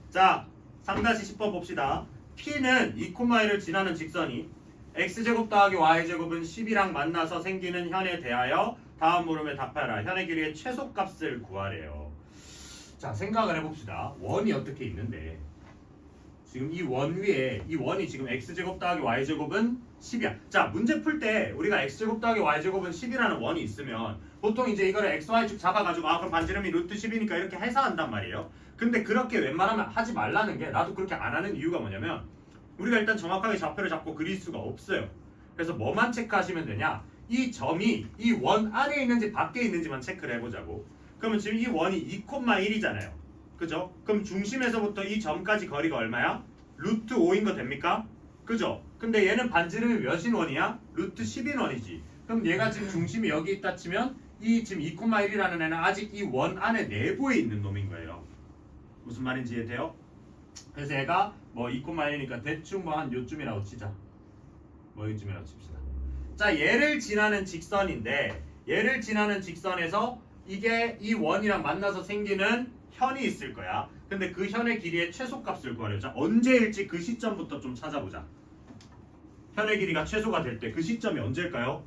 자, 3-10번 봅시다. P는 2,1을 지나는 직선이 x제곱 더하기 y제곱은 10이랑 만나서 생기는 현에 대하여 다음 물음에 답하라. 현의 길이의 최소값을 구하래요. 자, 생각을 해봅시다. 원이 어떻게 있는데 지금 이 원 위에 이 원이 지금 x제곱 더하기 y제곱은 10이야. 자, 문제 풀 때 우리가 x제곱 더하기 y제곱은 10이라는 원이 있으면 보통 이제 이거를 xy축 잡아가지고 그럼 반지름이 루트 10이니까 이렇게 해석한단 말이에요. 근데 그렇게 웬만하면 하지 말라는 게, 나도 그렇게 안 하는 이유가 뭐냐면 우리가 일단 정확하게 좌표를 잡고 그릴 수가 없어요. 그래서 뭐만 체크하시면 되냐, 이 점이 이 원 안에 있는지 밖에 있는지만 체크를 해보자고. 그러면 지금 이 원이 2,1이잖아요. 그죠? 그럼 중심에서부터 이 점까지 거리가 얼마야? 루트 5인 거 됩니까? 그죠? 근데 얘는 반지름이 몇인 원이야? 루트 10인 원이지. 그럼 얘가 지금 중심이 여기 있다 치면 이 지금 2,1이라는 애는 아직 이 원 안에 내부에 있는 놈인 거예요. 무슨 말인지 이해돼요? 그래서 얘가 뭐 2,1이니까 대충 뭐 한 요쯤이라고 치자. 뭐 요쯤이라고 칩시다. 자, 얘를 지나는 직선인데 얘를 지나는 직선에서 이게 이 원이랑 만나서 생기는 현이 있을 거야. 근데 그 현의 길이의 최소값을 구하려. 자, 언제일지 그 시점부터 좀 찾아보자. 현의 길이가 최소가 될 때 그 시점이 언제일까요?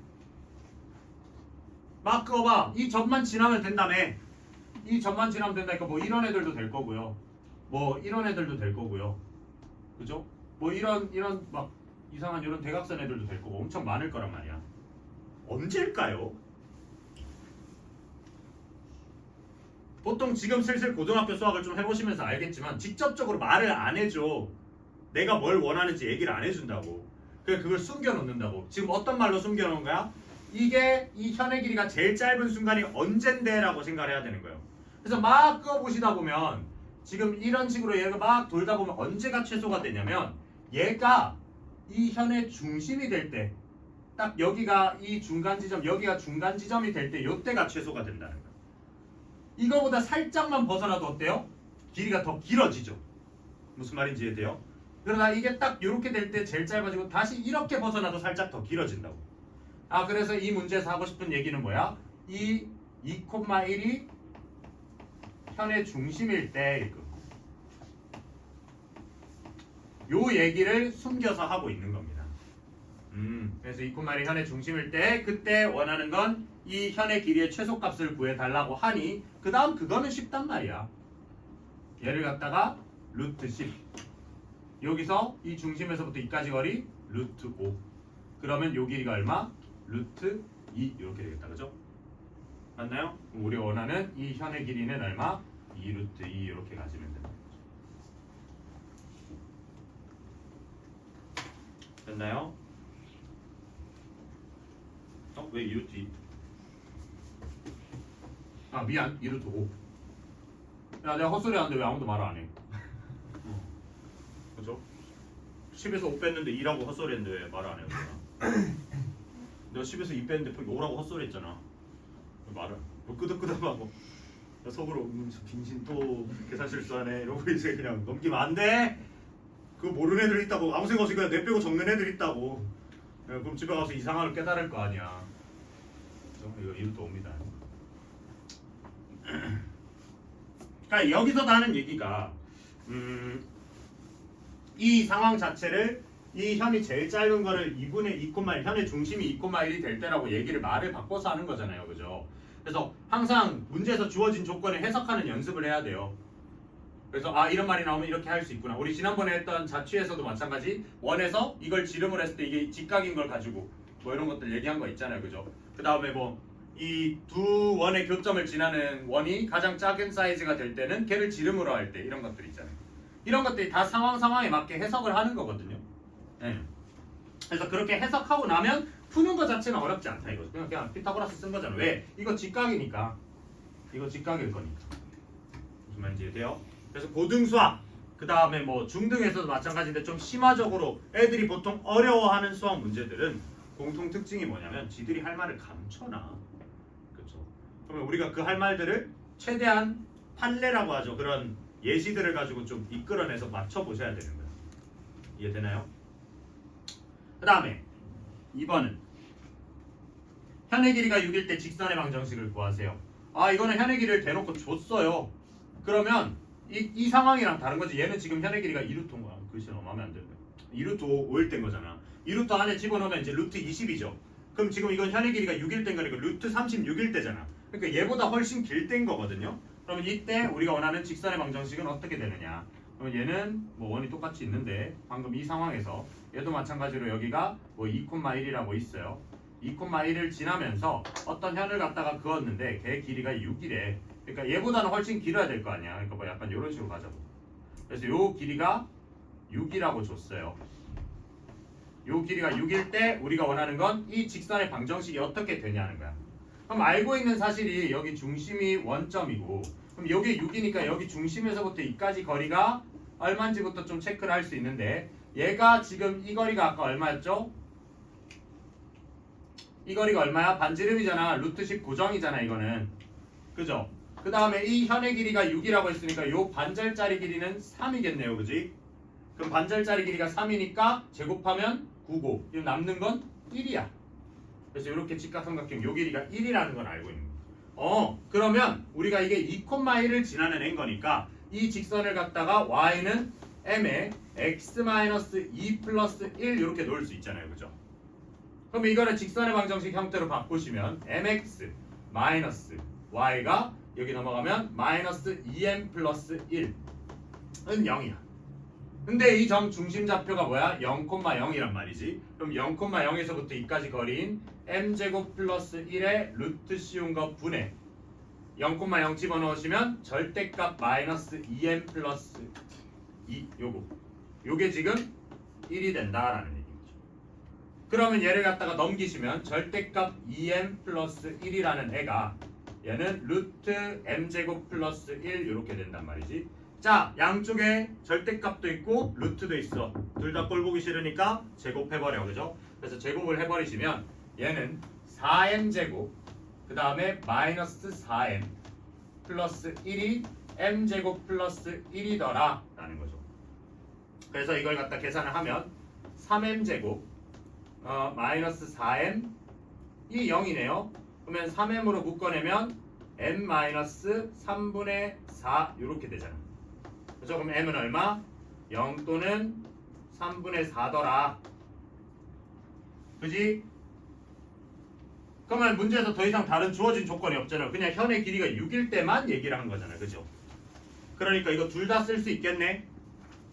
막 그어봐. 이 점만 지나면 된다며. 이 점만 지나면 된다니까 뭐 이런 애들도 될 거고요. 뭐 이런 애들도 될 거고요. 그죠? 뭐 이런 막 이상한 이런 대각선 애들도 될 거고 엄청 많을 거란 말이야. 언제일까요? 보통 지금 슬슬 고등학교 수학을 좀 해보시면서 알겠지만 직접적으로 말을 안 해줘. 내가 뭘 원하는지 얘기를 안 해준다고. 그래서 그걸 숨겨놓는다고. 지금 어떤 말로 숨겨놓은 거야? 이게 이 현의 길이가 제일 짧은 순간이 언젠데 라고 생각을 해야 되는 거예요. 그래서 막 그어보시다 보면 지금 이런 식으로 얘가 막 돌다 보면 언제가 최소가 되냐면 얘가 이 현의 중심이 될 때, 딱 여기가 이 중간 지점, 여기가 중간 지점이 될 때 요때가 최소가 된다는 거예요. 이거보다 살짝만 벗어나도 어때요? 길이가 더 길어지죠. 무슨 말인지 이해돼요? 그러나 이게 딱 이렇게 될 때 제일 짧아지고 다시 이렇게 벗어나도 살짝 더 길어진다고. 아, 그래서 이 문제에서 하고 싶은 얘기는 뭐야? 이 2,1이 현의 중심일 때 요 얘기를 숨겨서 하고 있는 겁니다. 그래서 2,1이 현의 중심일 때 그때 원하는 건 이 현의 길이의 최소값을 구해달라고 하니 그 다음 그거는 쉽단 말이야. 얘를 갖다가 루트 10, 여기서 이 중심에서부터 이까지 거리 루트 5, 그러면 요 길이가 얼마? 루트 2 이렇게 되겠다. 그죠? 맞나요? 우리 원하는 이 현의 길이는 얼마? 2 루트 2 이렇게 가지면 됩니다. 됐나요? 왜 2 루트 2? 아, 미안, 2 루트 5. 야, 내가 헛소리 하는데 왜 아무도 말을 안 해? 그죠? 10에서 5 뺐는데 2라고 헛소리 했는데 왜 말을 안 해요? 내가 10에서 2 뺐는데 5라고 헛소리 했잖아. 왜 말을 뭐 끄덕끄덕하고 속으로 저 빙신 또 계산 실수하네 이러고 이제 그냥 넘기면 안 돼. 그거 모르는 애들 있다고. 아무 생각 없이 그냥 내 빼고 적는 애들 있다고. 그럼 집에 가서 이상함을 깨달을 거 아니야. 이거 이루도 옵니다. 그러니까 여기서 하는 얘기가 이 상황 자체를 이 현이 제일 짧은 거를 2분의 2,1, 현의 중심이 2,1이 될 때라고 말을 바꿔서 하는 거잖아요. 그죠? 그래서 항상 문제에서 주어진 조건을 해석하는 연습을 해야 돼요. 그래서 이런 말이 나오면 이렇게 할 수 있구나. 우리 지난번에 했던 자취에서도 마찬가지, 원에서 이걸 지름을 했을 때 이게 직각인 걸 가지고 뭐 이런 것들 얘기한 거 있잖아요. 그죠? 그 다음에 뭐 이 두 원의 교점을 지나는 원이 가장 작은 사이즈가 될 때는 걔를 지름으로 할 때 이런 것들 있잖아요. 이런 것들이 다 상황에 맞게 해석을 하는 거거든요. 네. 그래서 그렇게 해석하고 나면 푸는 것 자체는 어렵지 않다 이거죠. 그냥 피타고라스 쓴 거잖아. 왜? 이거 직각이니까. 이거 직각일 거니까. 무슨 말인지 이해돼요? 그래서 고등수학, 그 다음에 뭐 중등에서도 마찬가지인데 좀 심화적으로 애들이 보통 어려워하는 수학 문제들은 공통 특징이 뭐냐면 지들이 할 말을 감춰놔. 그렇죠? 그러면 우리가 그 할 말들을 최대한 판례라고 하죠. 그런 예시들을 가지고 좀 이끌어내서 맞춰보셔야 되는 거예요. 이해되나요? 그 다음에 2번은 현의 길이가 6일 때 직선의 방정식을 구하세요. 이거는 현의 길이를 대놓고 줬어요. 그러면 이 상황이랑 다른 거지. 얘는 지금 현의 길이가 2루트인 거야. 글씨 너무 마음에 안 드네. 2루트 5일 된 거잖아. 2루트 안에 집어넣으면 이제 루트 20이죠. 그럼 지금 이건 현의 길이가 6일 된 거니까 루트 36일 때잖아. 그러니까 얘보다 훨씬 길 된 거거든요. 그러면 이때 우리가 원하는 직선의 방정식은 어떻게 되느냐? 그러면 얘는 뭐 원이 똑같이 있는데 방금 이 상황에서 얘도 마찬가지로 여기가 뭐 2,1이라고 있어요. 2,1을 지나면서 어떤 현을 갖다가 그었는데 걔 길이가 6이래. 그러니까 얘보다는 훨씬 길어야 될 거 아니야. 그러니까 뭐 약간 이런 식으로 가자고. 그래서 요 길이가 6이라고 줬어요. 요 길이가 6일 때 우리가 원하는 건 이 직선의 방정식이 어떻게 되냐는 거야. 그럼 알고 있는 사실이 여기 중심이 원점이고 그럼 여기 6이니까 여기 중심에서부터 이까지 거리가 얼마인지부터 좀 체크를 할 수 있는데 얘가 지금 이 거리가 아까 얼마였죠? 이 거리가 얼마야? 반지름이잖아. 루트 10 고정이잖아 이거는. 그죠? 그 다음에 이 현의 길이가 6이라고 했으니까 요 반절짜리 길이는 3이겠네요. 그지? 그럼 반절짜리 길이가 3이니까 제곱하면 9고 그럼 남는 건 1이야. 그래서 이렇게 직각삼각형 요 길이가 1이라는 건 알고 있는 거야. 그러면 우리가 이게 2,1을 지나는 앤 거니까 이 직선을 갖다가 y는 m에 x-2 플러스 1 이렇게 놓을 수 있잖아요. 그죠? 그럼 이거를 직선의 방정식 형태로 바꾸시면 mx 마이너스 y가 여기 넘어가면 마이너스 2m 플러스 1은 0이야. 근데 이 점 중심 좌표가 뭐야? 0,0이란 말이지. 그럼 0,0에서부터 2까지 거리인 m제곱 플러스 1의 루트 씌운 거 분의 0,0 집어넣으시면 절대값 마이너스 2m 플러스 2 요게 지금 1이 된다라는 얘기죠. 그러면 얘를 갖다가 넘기시면 절대값 2m 플러스 1이라는 애가 얘는 루트 m제곱 플러스 1 이렇게 된단 말이지. 자, 양쪽에 절대값도 있고 루트도 있어. 둘 다 꼴 보기 싫으니까 제곱해버려. 그죠? 그래서 제곱을 해버리시면 얘는 4m제곱 그 다음에 마이너스 4m 플러스 1이 m제곱 플러스 1이더라 라는 거죠. 그래서 이걸 갖다 계산을 하면 3m제곱 마이너스 4m 이 0이네요. 그러면 3m으로 묶어내면 m 마이너스 3분의 4 이렇게 되잖아. 그죠? 그럼 m은 얼마? 0 또는 3분의 4더라. 그지? 그러면 문제에서 더 이상 다른 주어진 조건이 없잖아요. 그냥 현의 길이가 6일 때만 얘기를 한 거잖아요. 그죠? 그러니까 이거 둘 다 쓸 수 있겠네.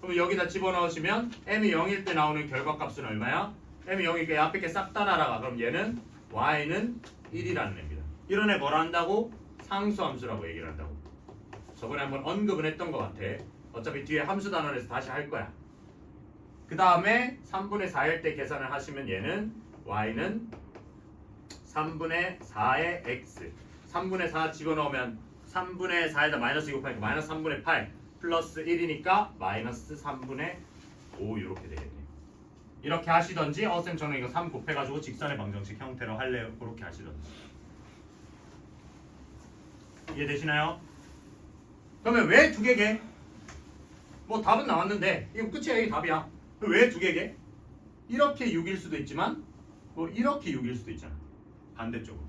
그럼 여기다 집어넣으시면 m이 0일 때 나오는 결과값은 얼마야? m이 0이니까 앞에 게 싹 다 날아가. 그럼 얘는 y는 1이라는 애입니다. 이런 애 뭐라 한다고? 상수함수라고 얘기를 한다고. 저번에 한번 언급은 했던 것 같아. 어차피 뒤에 함수 단원에서 다시 할 거야. 그 다음에 3분의 4일 때 계산을 하시면 얘는 y는 3분의 4의 x 3분의 4 집어넣으면 3분의 4에다 마이너스 제곱하니까 마이너스 3분의 8 플러스 1이니까 마이너스 3분의 5 이렇게 되겠네요. 이렇게 하시던지 쌤 저는 이거 3 곱해가지고 직선의 방정식 형태로 할래요. 그렇게 하시던지. 이해되시나요? 그러면 왜 두 개게? 뭐 답은 나왔는데 이거 끝이야. 이게 답이야. 왜 두 개게? 이렇게 6일 수도 있지만 뭐 이렇게 6일 수도 있잖아. 반대쪽으로.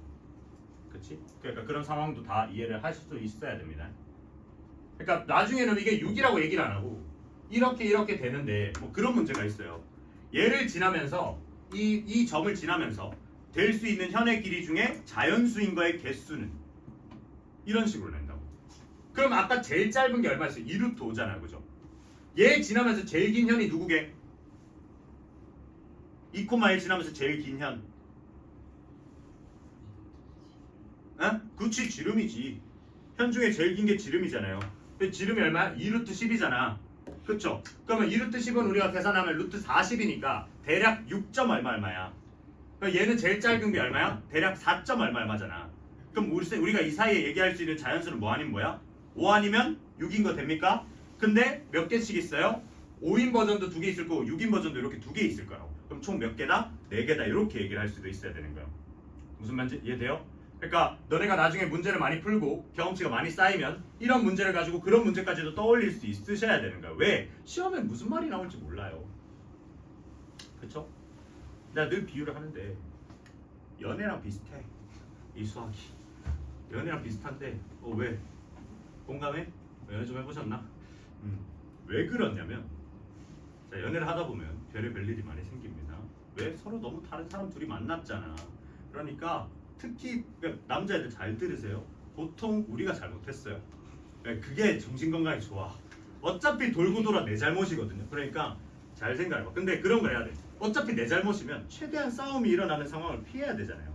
그치? 그러니까 그런 상황도 다 이해를 할 수도 있어야 됩니다. 그러니까 나중에는 이게 6이라고 얘기를 안 하고 이렇게 되는데 뭐 그런 문제가 있어요. 얘를 지나면서 이 점을 지나면서 될 수 있는 현의 길이 중에 자연수인 거의 개수는 이런 식으로 낸다고. 그럼 아까 제일 짧은 게 얼마였어요? 2루트 5잖아요. 그죠? 얘 지나면서 제일 긴 현이 누구게? 2,1 지나면서 제일 긴 현. 어? 그치, 지름이지. 현 중에 제일 긴 게 지름이잖아요. 근데 지름이 얼마야? 2루트 10이잖아. 그쵸? 그러면 2루트 10은 우리가 계산하면 루트 40이니까 대략 6점 얼마야? 그러니까 얘는 제일 짧은 게 얼마야? 대략 4점 얼마잖아. 그럼 우리가 이 사이에 얘기할 수 있는 자연수는 뭐 아닌 뭐야? 5 아니면 6인 거 됩니까? 근데 몇 개씩 있어요? 5인 버전도 2개 있을 거고 6인 버전도 이렇게 2개 있을 거라고. 그럼 총 몇 개다? 4개다. 이렇게 얘기를 할 수도 있어야 되는 거예요. 무슨 말인지 이해돼요? 그러니까 너네가 나중에 문제를 많이 풀고 경험치가 많이 쌓이면 이런 문제를 가지고 그런 문제까지도 떠올릴 수 있으셔야 되는 거야. 왜? 시험에 무슨 말이 나올지 몰라요. 그쵸? 내가 늘 비유를 하는데 연애랑 비슷해. 이 수학이 연애랑 비슷한데 왜? 공감해? 연애 좀 해보셨나? 왜 그러냐면 자, 연애를 하다 보면 별의별 일이 많이 생깁니다. 왜? 서로 너무 다른 사람 둘이 만났잖아. 그러니까 특히 남자애들 잘 들으세요. 보통 우리가 잘못했어요. 그게 정신건강에 좋아. 어차피 돌고 돌아 내 잘못이거든요. 그러니까 잘 생각해봐. 근데 그런 거 해야 돼. 어차피 내 잘못이면 최대한 싸움이 일어나는 상황을 피해야 되잖아요.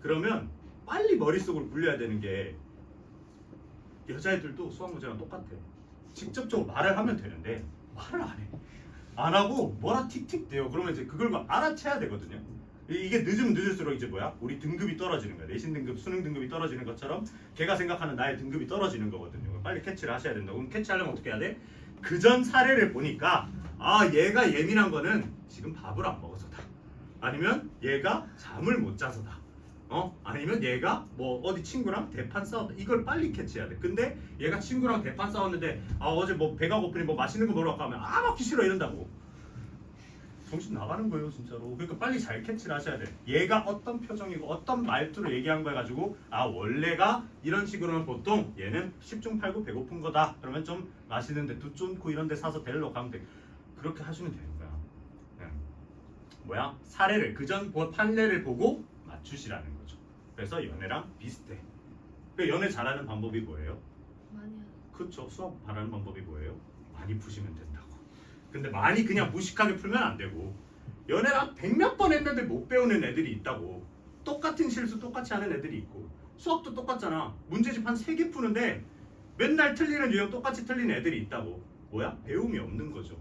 그러면 빨리 머릿속으로 굴려야 되는 게 여자애들도 수학 문제랑 똑같아. 직접적으로 말을 하면 되는데 말을 안 해. 안 하고 뭐라 틱틱대요. 그러면 이제 그걸 알아채야 되거든요. 이게 늦으면 늦을수록 이제 뭐야? 우리 등급이 떨어지는 거야. 내신 등급, 수능 등급이 떨어지는 것처럼 걔가 생각하는 나의 등급이 떨어지는 거거든요. 빨리 캐치를 하셔야 된다고. 그럼 캐치하려면 어떻게 해야 돼? 그 전 사례를 보니까 아 얘가 예민한 거는 지금 밥을 안 먹어서다. 아니면 얘가 잠을 못 자서다. 아니면 얘가 뭐 어디 친구랑 대판 싸웠다. 이걸 빨리 캐치해야 돼. 근데 얘가 친구랑 대판 싸웠는데 아 어제 뭐 배가 고프니 뭐 맛있는 거 먹으러 갈까 하면 아 먹기 싫어 이런다고. 정신 나가는 거예요 진짜로. 그러니까 빨리 잘 캐치를 하셔야 돼. 얘가 어떤 표정이고 어떤 말투로 얘기한 거 해가지고 아 원래가 이런 식으로는 보통 얘는 10중 8구 배고픈 거다. 그러면 좀 맛있는데 두 쫀코 이런 데 사서 데리러 가면 돼. 그렇게 하시면 되는 거야. 뭐야? 사례를 그전 판례를 보고 맞추시라는 거죠. 그래서 연애랑 비슷해. 그러니까 연애 잘하는 방법이 뭐예요? 많이 하죠. 그쵸. 수업 잘하는 방법이 뭐예요? 많이 푸시면 된다고. 근데 많이 그냥 무식하게 풀면 안 되고 연애랑 100몇 번 했는데 못 배우는 애들이 있다고. 똑같은 실수 똑같이 하는 애들이 있고 수학도 똑같잖아. 문제집 한 3개 푸는데 맨날 틀리는 유형 똑같이 틀리는 애들이 있다고. 뭐야? 배움이 없는 거죠.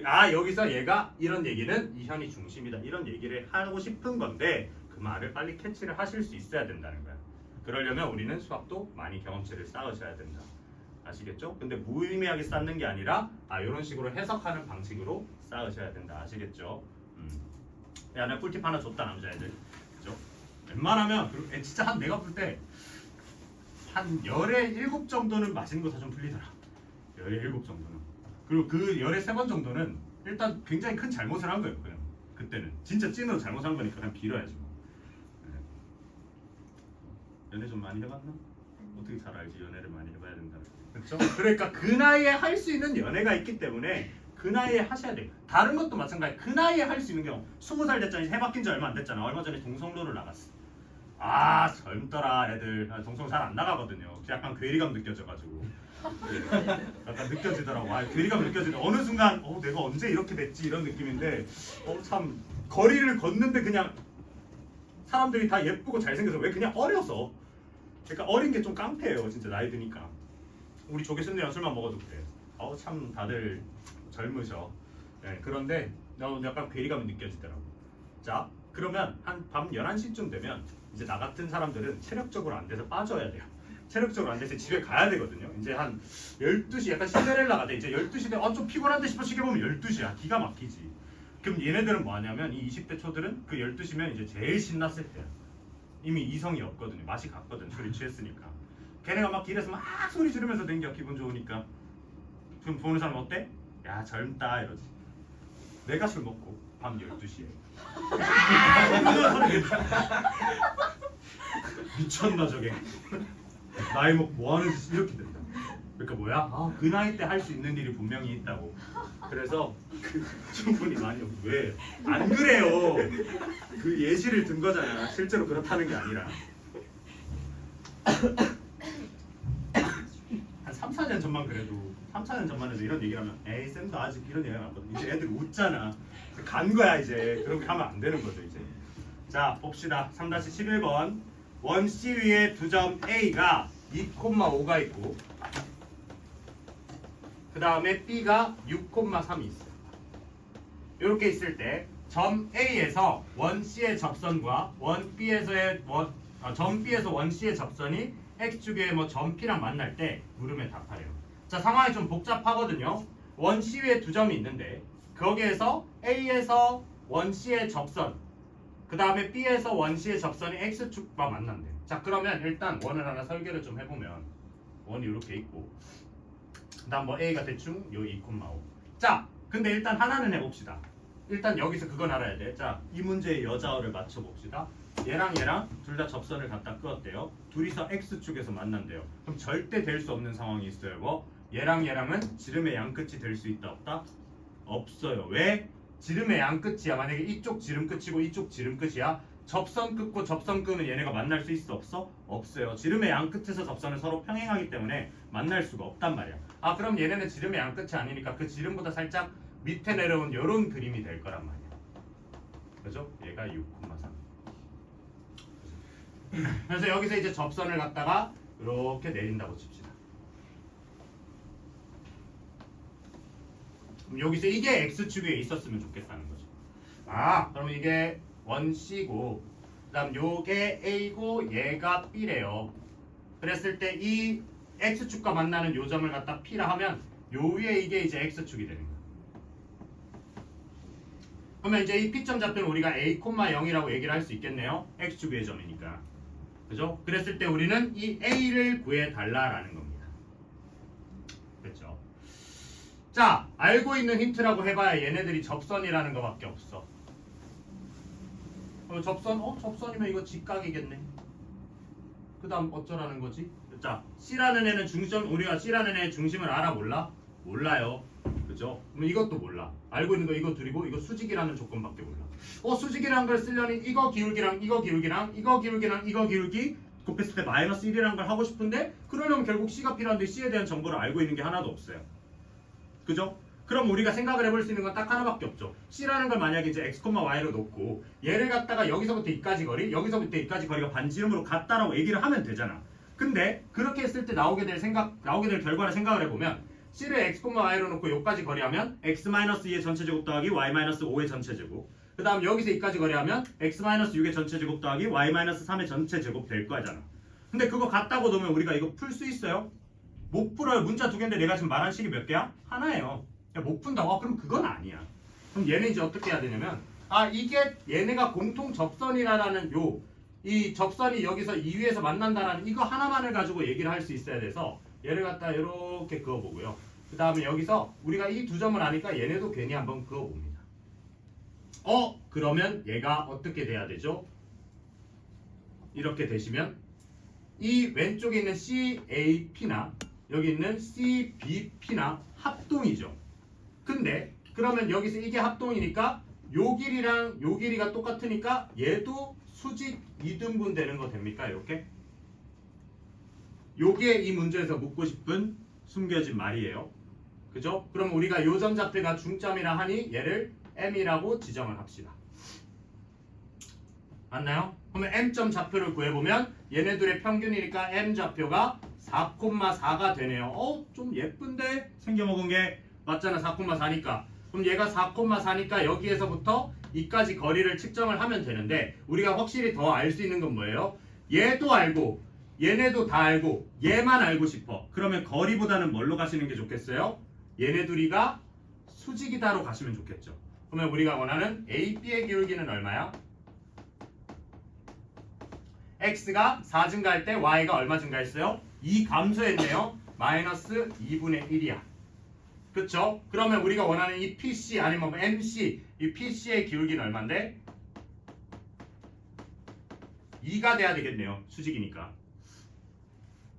아 여기서 얘가 이런 얘기는 이 현이 중심이다 이런 얘기를 하고 싶은 건데 그 말을 빨리 캐치를 하실 수 있어야 된다는 거야. 그러려면 우리는 수학도 많이 경험치를 쌓으셔야 된다. 아시겠죠? 근데 무의미하게 쌓는 게 아니라 이런 식으로 해석하는 방식으로 쌓으셔야 된다. 아시겠죠? 야 내가 꿀팁 하나 줬다 남자애들. 그죠? 웬만하면 진짜 한 내가 볼 때 한 열에 7 정도는 맛있는 거 다 좀 풀리더라. 열에 7 정도는. 그리고 그 열에 3번 정도는 일단 굉장히 큰 잘못을 한 거예요. 그냥 그때는 진짜 찐으로 잘못한 거니까 그냥 빌어야지 뭐. 연애 좀 많이 해봤나? 어떻게 잘 알지? 연애를 많이 해봐야 된다. 그렇죠? 그러니까 그 나이에 할 수 있는 연애가 있기 때문에 그 나이에 하셔야 돼. 다른 것도 마찬가지. 그 나이에 할 수 있는 경우 20살 됐잖아. 해 바뀐 지 얼마 안 됐잖아. 얼마 전에 동성로를 나갔어. 아 젊더라 애들. 동성 잘 안 나가거든요. 약간 괴리감 느껴져가지고. 약간 느껴지더라고. 괴리감 느껴지는 어느 순간 내가 언제 이렇게 됐지 이런 느낌인데 참 거리를 걷는데 그냥 사람들이 다 예쁘고 잘생겨서 왜 그냥 어려서. 그러니까 어린 게 좀 깡패예요 진짜 나이 드니까. 우리 조개 쌤들이랑 술만 먹어도 그래. 참 다들 젊으셔. 그런데 약간 괴리감이 느껴지더라고. 자 그러면 한 밤 11시쯤 되면 이제 나 같은 사람들은 체력적으로 안 돼서 빠져야 돼요. 체력적으로 안 돼서 집에 가야 되거든요. 이제 한 12시 약간 신데렐라가 돼. 이제 12시 돼. 좀 피곤한데 싶어 시계 보면 12시야. 기가 막히지. 그럼 얘네들은 뭐 하냐면 이 20대 초들은 그 12시면 이제 제일 신났을 때야. 이미 이성이 없거든요. 맛이 갔거든. 술이 취했으니까. 걔네가 막 길에서 막 소리 지르면서 댕겨. 기분 좋으니까. 그럼 보는 사람 어때? 야 젊다 이러지. 내가 술 먹고 밤 12시에 미쳤나 저게. 나이 먹고 뭐하는 짓이 이렇게 된다. 그러니까 뭐야? 그 나이 때 할 수 있는 일이 분명히 있다고. 그래서 충분히 많이 왜? 안 그래요. 그 예시를 든 거잖아. 실제로 그렇다는 게 아니라. 한 3, 4년 전만 그래도 3, 4년 전만 해도 이런 얘기를 하면 에이 쌤도 아직 이런 얘기가 나거든. 이제 애들 웃잖아. 간 거야 이제. 그렇게 하면 안 되는 거죠 이제. 자 봅시다. 3-11번 원 C 위에 두 점 A가 2,5가 있고 그 다음에 B가 6,3이 있어요. 이렇게 있을 때 점 A에서 원 C의 접선과 원 B에서의 점 B에서 원 C의 접선이 X축의 점 P랑 만날 때 물음에 답하래요. 자 상황이 좀 복잡하거든요. 원 C 위에 두 점이 있는데 거기에서 A에서 원 C의 접선 그 다음에 B에서 원 C의 접선이 X축과 만난대. 자 그러면 일단 원을 하나 설계를 좀 해보면 원이 이렇게 있고 그 다음 A가 대충 요 2,5. 자 근데 일단 하나는 해봅시다. 일단 여기서 그건 알아야 돼. 자 이 문제의 여자어를 맞춰봅시다. 얘랑 둘 다 접선을 갖다 끄었대요. 둘이서 X축에서 만난대요. 그럼 절대 될 수 없는 상황이 있어요. 얘랑 얘랑은 지름의 양 끝이 될 수 있다 없다? 없어요. 왜? 지름의 양 끝이야. 만약에 이쪽 지름 끝이고 이쪽 지름 끝이야. 접선 끝고 접선 끝은 얘네가 만날 수 있어 없어? 없어요. 지름의 양 끝에서 접선은 서로 평행하기 때문에 만날 수가 없단 말이야. 아 그럼 얘네는 지름의 양 끝이 아니니까 그 지름보다 살짝 밑에 내려온 요런 그림이 될 거란 말이야. 그죠? 얘가 6,3. 그래서 여기서 이제 접선을 갖다가 이렇게 내린다고 칩시다. 그럼 여기서 이게 X축 위에 있었으면 좋겠다는 거죠. 아 그러면 이게 1C고 그 다음 요게 A고 얘가 B래요. 그랬을 때 이 X축과 만나는 요 점을 갖다 P라 하면 요 위에 이게 이제 X축이 되는 거예요. 그러면 이제 이 P점 좌표는 우리가 A, 0이라고 얘기를 할 수 있겠네요. X축 위의 점이니까. 그죠? 그랬을 때 우리는 이 A를 구해달라라는 겁니다. 그렇죠? 자, 알고 있는 힌트라고 해봐야 얘네들이 접선이라는 거밖에 없어. 접선? 접선이면 이거 직각이겠네. 그 다음 어쩌라는 거지? 자, C라는 애는 우리가 C라는 애의 중심을 알아 몰라? 몰라요. 그죠? 그럼 이것도 몰라. 알고 있는 거 이거 둘이고 이거 수직이라는 조건밖에 몰라. 수직이라는 걸 쓰려니 이거 기울기랑 이거 기울기랑 이거 기울기랑 이거 기울기 곱했을 때 마이너스 1이라는 걸 하고 싶은데 그러려면 결국 C가 필요한데 C에 대한 정보를 알고 있는 게 하나도 없어요. 그죠? 그럼 우리가 생각을 해볼 수 있는 건 딱 하나밖에 없죠. C라는 걸 만약에 이제 x, y로 놓고 얘를 갖다가 여기서부터 이까지 거리, 여기서부터 이까지 거리가 반지름으로 같다라고 얘기를 하면 되잖아. 근데 그렇게 했을 때 나오게 될 결과를 생각을 해보면 C를 x, y로 놓고 여기까지 거리하면 x-2의 전체제곱 더하기 y-5의 전체제곱 그 다음 여기서 이까지 거리하면 x-6의 전체제곱 더하기 y-3의 전체제곱 될 거잖아. 근데 그거 같다고 놓으면 우리가 이거 풀 수 있어요? 못 풀어요. 문자 두 개인데 내가 지금 말한 식이 몇 개야? 하나예요. 야, 못 푼다고? 그럼 그건 아니야. 그럼 얘는 이제 어떻게 해야 되냐면 이게 얘네가 공통 접선이라는 이 접선이 여기서 이 위에서 만난다라는 이거 하나만을 가지고 얘기를 할 수 있어야 돼서 얘를 갖다 이렇게 그어보고요. 그 다음에 여기서 우리가 이 두 점을 아니까 얘네도 괜히 한번 그어봅니다. 그러면 얘가 어떻게 돼야 되죠? 이렇게 되시면 이 왼쪽에 있는 CAP나 여기 있는 CBP나 합동이죠. 근데 그러면 여기서 이게 합동이니까 요 길이랑 요 길이가 똑같으니까 얘도 수직 2등분 되는 거 됩니까? 이렇게? 요게 이 문제에서 묻고 싶은 숨겨진 말이에요. 그죠? 그럼 우리가 요 점 좌표가 중점이라 하니 얘를 M이라고 지정을 합시다. 맞나요? 그러면 M점 좌표를 구해보면 얘네들의 평균이니까 M 좌표가 4,4가 되네요. 좀 예쁜데? 생겨먹은 게 맞잖아. 4,4니까. 그럼 얘가 4,4니까 여기에서부터 이까지 거리를 측정을 하면 되는데 우리가 확실히 더 알 수 있는 건 뭐예요? 얘도 알고 얘네도 다 알고 얘만 알고 싶어. 그러면 거리보다는 뭘로 가시는 게 좋겠어요? 얘네 둘이가 수직이다로 가시면 좋겠죠. 그러면 우리가 원하는 A, B의 기울기는 얼마야? X가 4 증가할 때 Y가 얼마 증가했어요? 2 감소했네요. 마이너스 2분의 1이야. 그쵸? 그러면 우리가 원하는 이 PC 아니면 MC 이 PC의 기울기는 얼만데? 2가 돼야 되겠네요. 수직이니까.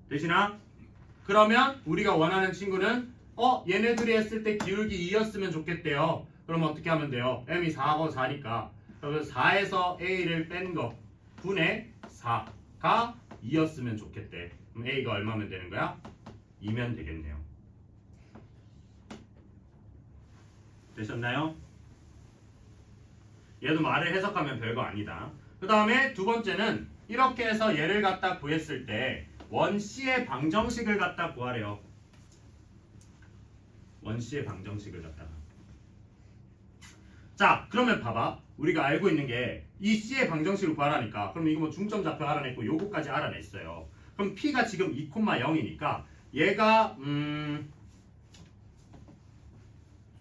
되시나? 그러면 우리가 원하는 친구는 얘네들이 했을 때 기울기 2였으면 좋겠대요. 그럼 어떻게 하면 돼요? M이 4하고 4니까 그러면 4에서 A를 뺀 거 분의 4가 2였으면 좋겠대. 그럼 A가 얼마면 되는 거야? 2면 되겠네요. 되셨나요? 얘도 말을 해석하면 별거 아니다. 그 다음에 두 번째는 이렇게 해서 얘를 갖다 구했을 때 원C의 방정식을 갖다 구하래요. 원C의 방정식을 갖다가. 자, 그러면 봐봐. 우리가 알고 있는 게 이 C의 방정식을 구하라니까. 그럼 이거 뭐 중점 좌표 알아냈고 요거까지 알아냈어요. 그럼 P가 지금 2,0이니까 얘가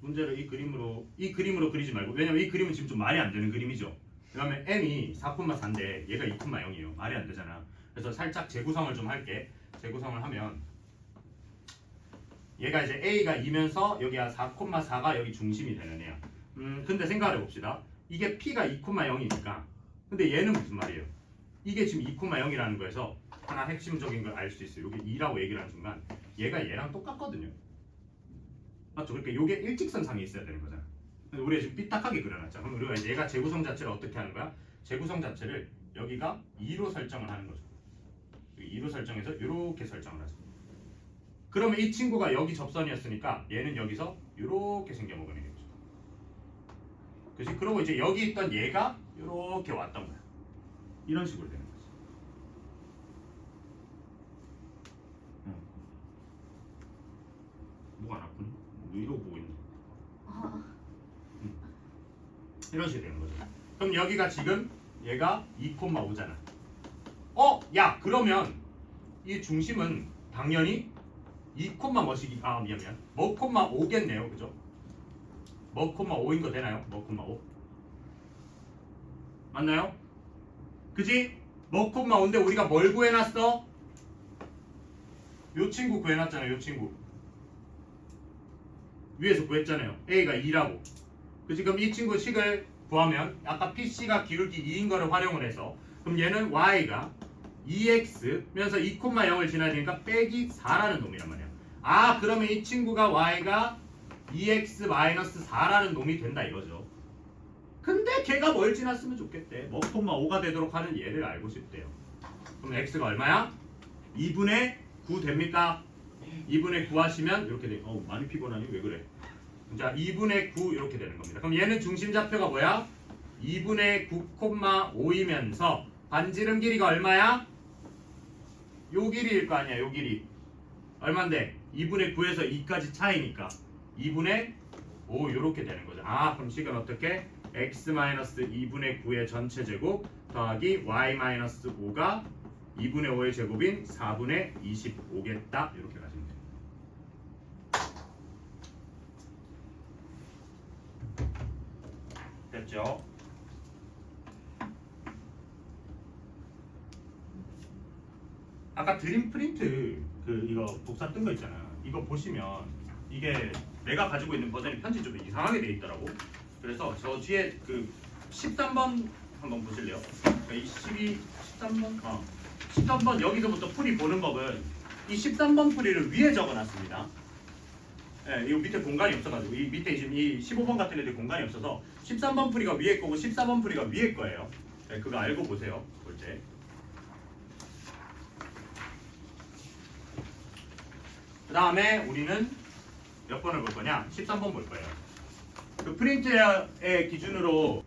문제를 이 그림으로 그리지 말고 왜냐면 이 그림은 지금 좀 말이 안 되는 그림이죠. 그러면 M이 4,4인데 얘가 2,0이에요. 말이 안 되잖아. 그래서 살짝 재구성을 좀 할게. 재구성을 하면 얘가 이제 A가 2면서 여기가 4,4가 여기 중심이 되는 애야. 근데 생각을 해봅시다. 이게 P가 2,0이니까 근데 얘는 무슨 말이에요? 이게 지금 2,0이라는 거에서 하나 핵심적인 걸 알 수 있어요. 이게 2라고 얘기를 하는 순간 얘가 얘랑 똑같거든요. 맞죠? 그러니까 이게 일직선상에 있어야 되는 거잖아. 근데 우리가 지금 삐딱하게 그려놨잖아. 그럼 우리가 얘가 재구성 자체를 어떻게 하는 거야? 재구성 자체를 여기가 2로 설정을 하는 거죠. 2로 설정해서 이렇게 설정을 하죠. 그러면 이 친구가 여기 접선이었으니까 얘는 여기서 이렇게 생겨먹는 거죠. 그치? 그리고 이제 여기 있던 얘가 이렇게 왔던 거야. 이런 식으로 되는 거지. 뭐가 안 아프니? 왜 이러고 보고 있는 거야? 이런 식으로 되는 거죠. 그럼 여기가 지금 얘가 2,5잖아. 야 그러면 이 중심은 당연히 2, 뭐시기 미안 뭐, 5겠네요. 그죠? 뭐, 5인 거 되나요? 뭐, 5 맞나요? 그지? 뭐, 5인데 우리가 뭘 구해놨어? 요 친구 구해놨잖아요. 요 친구 위에서 구했잖아요. A가 2라고. 그치? 그럼 이 친구 식을 구하면 아까 PC가 기울기 2인 거를 활용을 해서 그럼 얘는 Y가 2X면서 2,0을 지나야 되니까 빼기 4라는 놈이란 말이야. 그러면 이 친구가 Y가 2X-4라는 놈이 된다 이거죠. 근데 걔가 뭘 지났으면 좋겠대. 뭐, 5가 되도록 하는 얘를 알고 싶대요. 그럼 X가 얼마야? 2분의 9 됩니까? 2분의 9 하시면 이렇게 돼. 많이 피곤하니? 왜 그래? 자, 2분의 9 이렇게 되는 겁니다. 그럼 얘는 중심 좌표가 뭐야? 2분의 9,5이면서 반지름 길이가 얼마야? 요 길이일 거 아니야. 요 길이 얼만데? 2분의 9에서 2까지 차이니까 2분의 5 이렇게 되는 거죠. 그럼 식은 어떻게? x-2분의 9의 전체 제곱 더하기 y-5가 2분의 5의 제곱인 4분의 25겠다. 이렇게 가시면 돼요. 됐죠? 아까 드림 프린트 이거 복사 뜬 거 있잖아요. 이거 보시면 이게 내가 가지고 있는 버전이 편집 좀 이상하게 돼 있더라고. 그래서 저 뒤에 13번 한번 보실래요? 그러니까 이 13번 13번 여기서부터 풀이 보는 법은 이 13번 풀이를 위에 적어놨습니다. 이 밑에 공간이 없어가지고 이 밑에 지금 이 15번 같은 애들 공간이 없어서 13번 풀이가 위에 거고 14번 풀이가 위에 거예요. 그거 알고 보세요. 볼 때. 그 다음에 우리는 몇 번을 볼 거냐? 13번 볼 거예요. 그 프린트의 기준으로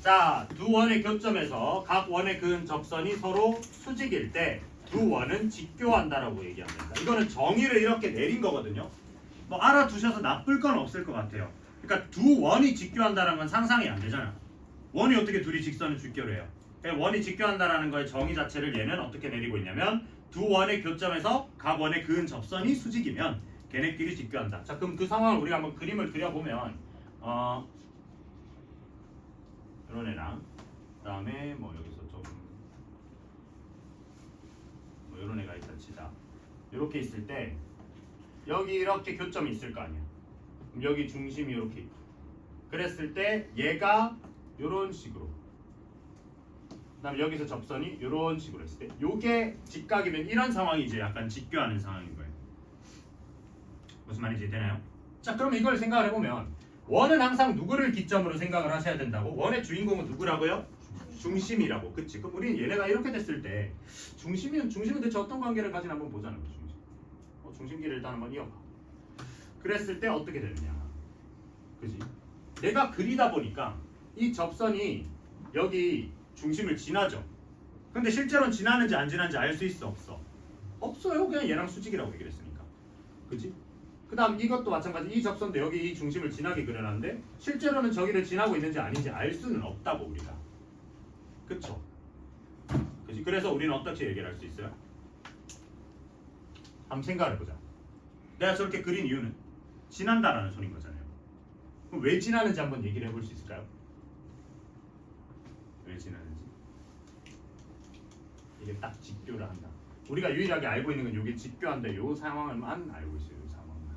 자, 두 원의 교점에서 각 원의 그은 접선이 서로 수직일 때 두 원은 직교한다라고 얘기합니다. 이거는 정의를 이렇게 내린 거거든요. 뭐 알아두셔서 나쁠 건 없을 것 같아요. 그러니까 두 원이 직교한다는 건 상상이 안 되잖아. 원이 어떻게 둘이 직선을 직교를 해요? 원이 직교한다라는 거의 정의 자체를 얘는 어떻게 내리고 있냐면 두 원의 교점에서 각 원의 그은 접선이 수직이면 걔네끼리 직교한다. 자, 그럼 그 상황을 우리가 한번 그림을 그려보면 이런 애랑 그다음에 뭐 여기서 좀 뭐 이런 애가 있다 치자. 이렇게 있을 때 여기 이렇게 교점이 있을 거 아니야. 그럼 여기 중심이 이렇게 있고. 그랬을 때 얘가 이런 식으로. 그다음에 여기서 접선이 이런 식으로 했을 때 요게 직각이면 이런 상황이 이제 약간 직교하는 상황인 거예요. 무슨 말인지 되나요? 자, 그럼 이걸 생각을 해보면 원은 항상 누구를 기점으로 생각을 하셔야 된다고? 원의 주인공은 누구라고요? 중심이라고. 그치? 그럼 우리는 얘네가 이렇게 됐을 때 중심은 대체 어떤 관계를 가진 한번 보자는 거죠. 중심기를 일단 한번 이어봐. 그랬을 때 어떻게 되느냐. 그지? 내가 그리다 보니까 이 접선이 여기 중심을 지나죠. 근데 실제로는 지나는지 안 지나는지 알 수 있어? 없어? 없어요. 그냥 얘랑 수직이라고 얘기를 했으니까. 그지? 그 다음 이것도 마찬가지. 이 접선도 여기 이 중심을 지나게 그려놨는데 실제로는 저기를 지나고 있는지 아닌지 알 수는 없다고 우리가. 그쵸? 그치? 그래서 우리는 어떻게 얘기를 할 수 있어요? 한번 생각을 해보자. 내가 저렇게 그린 이유는 지난다라는 소리인 거잖아요. 그럼 왜 지나는지 한번 얘기를 해볼 수 있을까요? 왜 지나는지. 이게 딱 직교를 한다. 우리가 유일하게 알고 있는 건 이게 직교한다. 이 상황을만 알고 있어요. 이 상황만.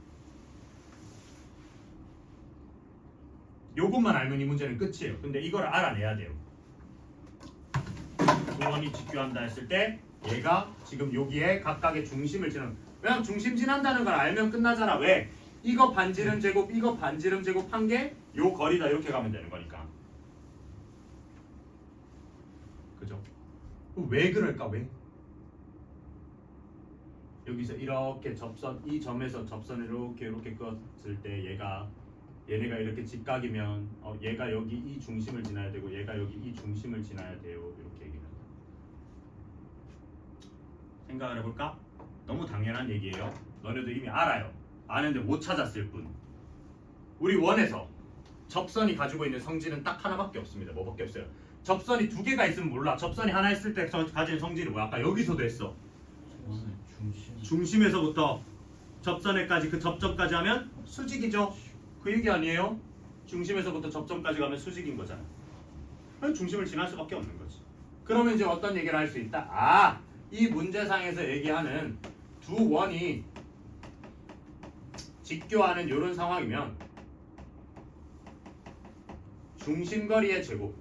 요것만 알면 이 문제는 끝이에요. 근데 이걸 알아내야 돼요. 두 원이 직교한다 했을 때 얘가 지금 여기에 각각의 중심을 지는. 왜냐면 중심 지난다는 걸 알면 끝나잖아. 왜? 이거 반지름 제곱, 이거 반지름 제곱 한 게 요 거리다 이렇게 가면 되는 거니까. 그죠? 왜 그럴까? 왜? 여기서 이렇게 접선, 이 점에서 접선을 이렇게 끄었을 때 얘네가 이렇게 직각이면 얘가 여기 이 중심을 지나야 되고 얘가 여기 이 중심을 지나야 돼요. 이렇게 얘기합니다. 생각을 해볼까? 너무 당연한 얘기예요. 너네도 이미 알아요. 아는데 못 찾았을 뿐. 우리 원에서 접선이 가지고 있는 성질은 딱 하나밖에 없습니다. 뭐밖에 없어요? 접선이 두 개가 있으면 몰라. 접선이 하나 있을 때 가진 성질이 뭐야? 아까 여기서도 했어. 중심에서부터 접선에까지 그 접점까지 하면 수직이죠. 그 얘기 아니에요? 중심에서부터 접점까지 가면 수직인 거잖아. 중심을 지날 수밖에 없는 거지. 그러면 이제 어떤 얘기를 할 수 있다? 아, 이 문제상에서 얘기하는 두 원이 직교하는 이런 상황이면 중심거리의 제곱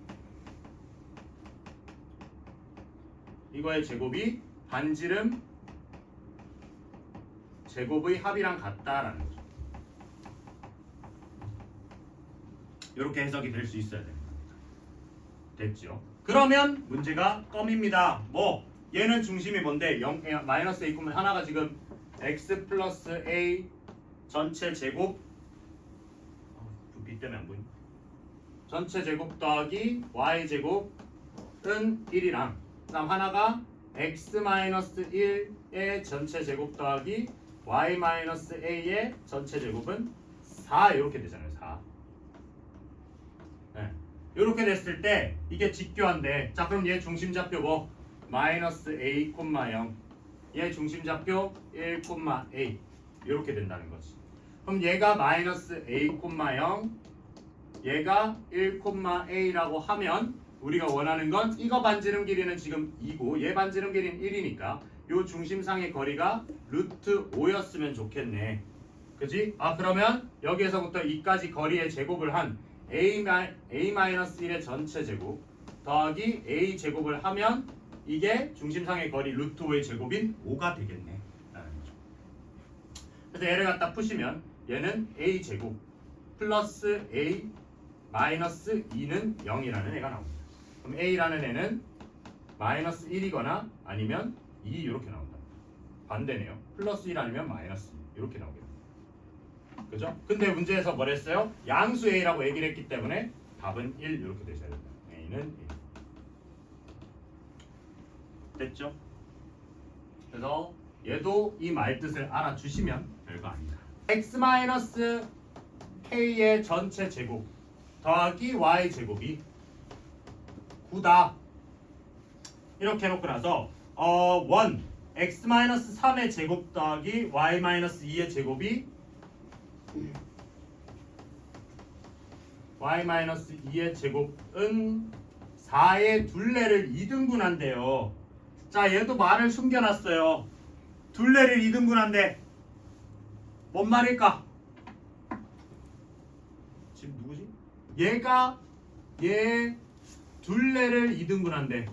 이거의 제곱이 반지름 제곱의 합이랑 같다라는 거죠. 이렇게 해석이 될 수 있어야 됩니다. 됐죠? 그러면 문제가 껌입니다. 뭐 얘는 중심이 뭔데? 0, 마이너스 a, 하나가 지금 x 플러스 a 전체 제곱 b 때문에 안 보이네. 전체 제곱 더하기 y 제곱은 1이랑 그다음 하나가 x 마이너스 1의 전체 제곱 더하기 y 마이너스 a의 전체 제곱은 4 이렇게 되잖아요. 4. 네. 이렇게 됐을 때 이게 직교한데 자 그럼 얘 중심좌표 뭐? 마이너스 a, 0 얘 중심좌표 1, a 이렇게 된다는 거지. 그럼 얘가 마이너스 a, 0 얘가 1, a라고 하면 우리가 원하는 건 이거 반지름 길이는 지금 2고 얘 반지름 길이는 1이니까 요 중심상의 거리가 루트 5였으면 좋겠네. 그지? 아 그러면 여기에서부터 2까지 거리의 제곱을 한 a-1의 전체 제곱 더하기 a 제곱을 하면 이게 중심상의 거리 루트 5의 제곱인 5가 되겠네. 라는 거죠. 그래서 얘를 갖다 푸시면 얘는 a 제곱 플러스 a 마이너스 2는 0이라는 애가 나옵니다. 그럼 a라는 애는 마이너스 1이거나 아니면 2 이렇게 나온다. 반대네요. 플러스 1 아니면 마이너스 2 이렇게 나오겠네요. 그죠? 근데 문제에서 뭘 했어요? 양수 a라고 얘기를 했기 때문에 답은 1 이렇게 되셔야 된다. a는 1. 됐죠? 그래서 얘도 이 말뜻을 알아주시면 별거 아니다. x-k의 전체 제곱 더하기 y 제곱이 9다. 이렇게 해놓고 나서 1 x-3의 제곱 더하기 y-2의 제곱이 y-2의 제곱은 4의 둘레를 2등분한대요. 자 얘도 말을 숨겨놨어요. 둘레를 2등분한대. 뭔 말일까? 지금 누구지? 얘가 얘 둘레를 2등분한대.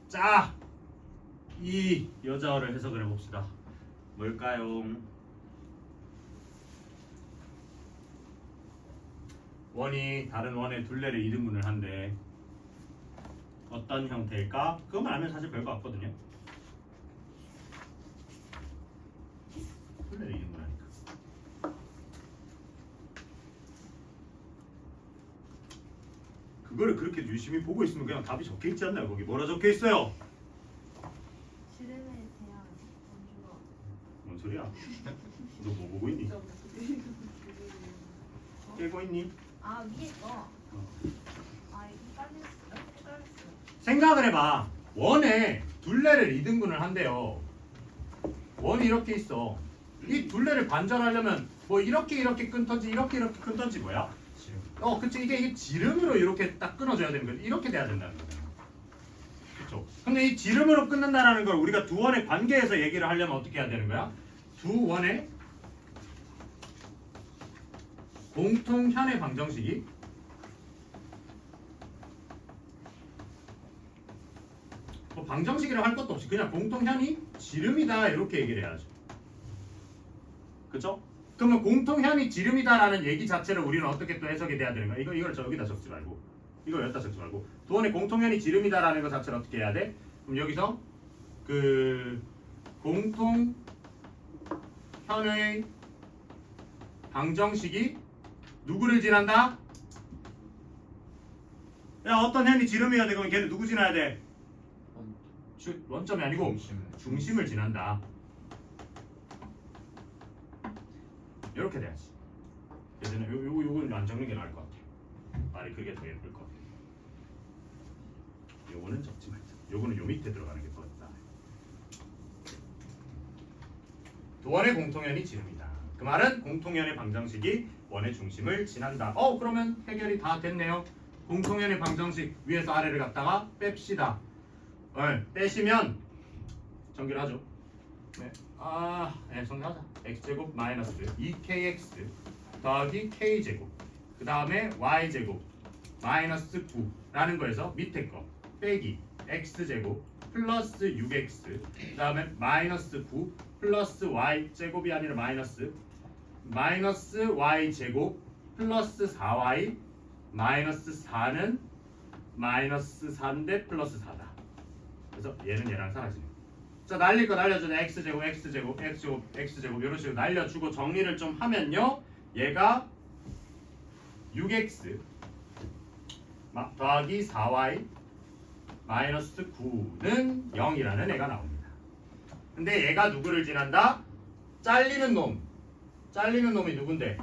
자, 이 여자어를 해석을 해봅시다. 뭘까요? 원이 다른 원의 둘레를 2등분을 한대. 어떤 형태일까? 그것만 알면 사실 별거 없거든요. 둘레를 2등분하니까. 그거를 그렇게 유심히 보고 있으면 그냥 답이 적혀있지 않나요? 거기 뭐라 적혀있어요? 지름에 대한 원주가 뭔 소리야? 너 뭐 보고 있니? 깨고 있니? 아 위에 거. 아 이거 빨렸어. 생각을 해봐. 원에 둘레를 2등분을 한대요. 원이 이렇게 있어. 이 둘레를 반전하려면 뭐 이렇게 끊던지 이렇게 끊던지 뭐야? 그치. 이게 지름으로 이렇게 딱 끊어줘야 되는 거지. 이렇게 돼야 된다는 거잖아. 그쵸? 근데 이 지름으로 끊는다라는 걸 우리가 두 원의 관계에서 얘기를 하려면 어떻게 해야 되는 거야? 두 원의 공통현의 방정식이 뭐 방정식이라고 할 것도 없이 그냥 공통현이 지름이다 이렇게 얘기를 해야죠. 그죠? 그러면 공통현이 지름이다라는 얘기 자체를 우리는 어떻게 또 해석이 돼야 되는가? 이걸 여기다 적지 말고 이걸 여기다 적지 말고 도원의 공통현이 지름이다라는 것 자체를 어떻게 해야 돼? 그럼 여기서 그 공통현의 방정식이 누구를 지난다? 야 어떤 현이 지름이어야 돼? 그러면 걔는 누구 지나야 돼? 원점이 아니고 중심을 지난다. 이렇게 돼야지. 그래서 요거는 안 적는 게 나을 것 같아. 말이 그게 더 예쁠 것 같아. 요거는 적지 말자. 요거는 요 밑에 들어가는 게 더 낫다. 도원의 공통현이 지름이다. 그 말은 공통현의 방정식이 원의 중심을 지난다. 그러면 해결이 다 됐네요. 공통현의 방정식 위에서 아래를 갖다가 뺍시다. 빼시면 정리를 하죠. 네. 정리하자. x제곱 마이너스 2kx 더하기 k제곱 그 다음에 y제곱 마이너스 9라는 거에서 밑에 거 빼기 x제곱 플러스 6x 그 다음에 마이너스 9 플러스 y제곱이 아니라 마이너스 y제곱 플러스 4y 마이너스 4는 마이너스 4인데 플러스 4다. 그래서 얘는 얘랑 사라지네. 자, 날릴 거 날려주네. x제곱 이런 식으로 날려주고 정리를 좀 하면요, 얘가 6x 더하기 4y 마이너스 9는 0이라는 애가 나옵니다. 근데 얘가 누구를 지난다? 잘리는 놈이 누군데?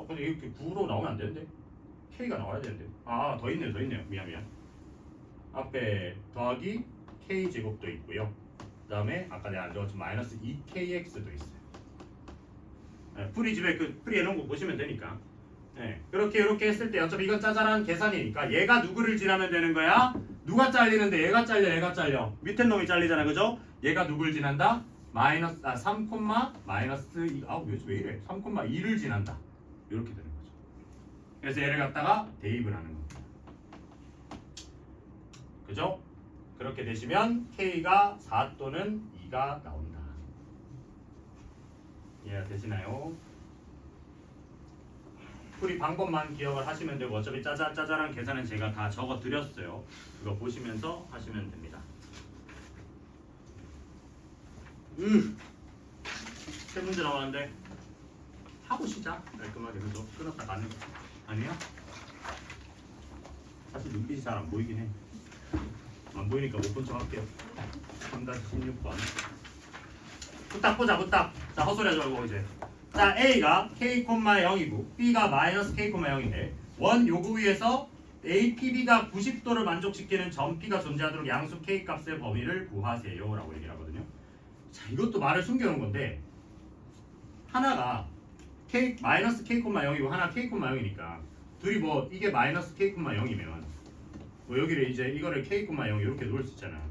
근데 이렇게 9로 나오면 안 되는데? k가 나와야 되는데. 더 있네요. 미안. 앞에 더하기 k제곱도 있고요. 그 다음에 아까 내가 안 적었지만 마이너스 2kx도 있어요. 풀이 집에 풀이 해놓은 거 보시면 되니까. 이렇게 했을 때 어차피 이건 짜잘한 계산이니까 얘가 누구를 지나면 되는 거야? 누가 잘리는데 얘가 잘려. 밑에 놈이 잘리잖아, 그죠? 얘가 누굴 지난다? 3, 마이너스 2, 왜 이래? 3,2를 지난다. 이렇게 되는 거죠. 그래서 얘를 갖다가 대입을 하는 겁니다. 그죠? 그렇게 되시면 K가 4 또는 2가 나온다. 이해가 되시나요? 풀이 방법만 기억을 하시면 되고 어차피 짜잘한 계산은 제가 다 적어 드렸어요. 그거 보시면서 하시면 됩니다. 세 문제 나왔는데 하고 시작. 깔끔하게. 그죠? 끊었다 가는 거 아니야? 사실 눈빛이 잘 안 보이긴 해. 안 보이니까 못 본 척 할게요. 3-16번. 부탁 보자. 자, 헛소리 하지 말고 이제. 자, A가 k,0이고 B가 마이너스 k,0인데 원 요구 위에서 A, P, B가 90도를 만족시키는 점 P가 존재하도록 양수 K 값의 범위를 구하세요 라고 얘기를 하거든요. 자, 이것도 말을 숨겨놓은 건데 하나가 마이너스 k,0이고 하나 k,0이니까 둘이 이게 마이너스 k,0이면 여기를 이제 이거를 k,0 이렇게 놓을 수 있잖아.